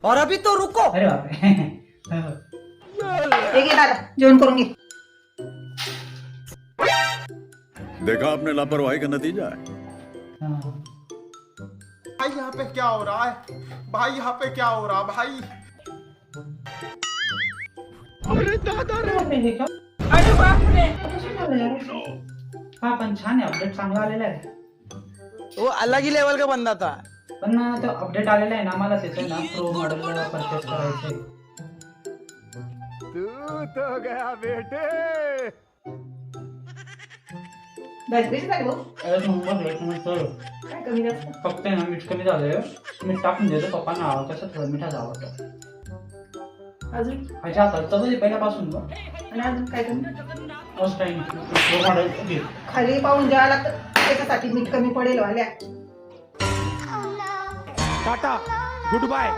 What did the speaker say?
और अभी तो रुको। अरे बापरे. हे घे दादा, जेवण करून घे. देखा आपने लापरवाही का नतीजा है. भाई यहाँ पे क्या हो रहा है? भाई यहाँ पे क्या हो रहा भाई? अरे बापरे. हा पण छान आहे, अपडेट चांगला आलेला आहे. वो अलग ही लेवल का बंदा था. पण ना तो अपडेट आलेला आहे ना, मला त्याचं ना प्रो मॉडेल परचेस करायचं आहे. तू तो गया बेटे. बस झाले भाऊ. एक नंबर सर. काय कमी जास्त? फक्त ना मीठ कमी झालंय. मीठ टाकून देतो पप्पांना, कसं थोडं मिठाचं आवडतं. अजून माझ्या हातात तर पहिल्यापासून बघ. आणि अजून काय कमी? फर्स्ट टाइम प्रो मॉडेल घे. खाली पाहून द्यावं लागतं, त्याच्यासाठी मीठ कमी पडेल वाल्या. Tata, good bye.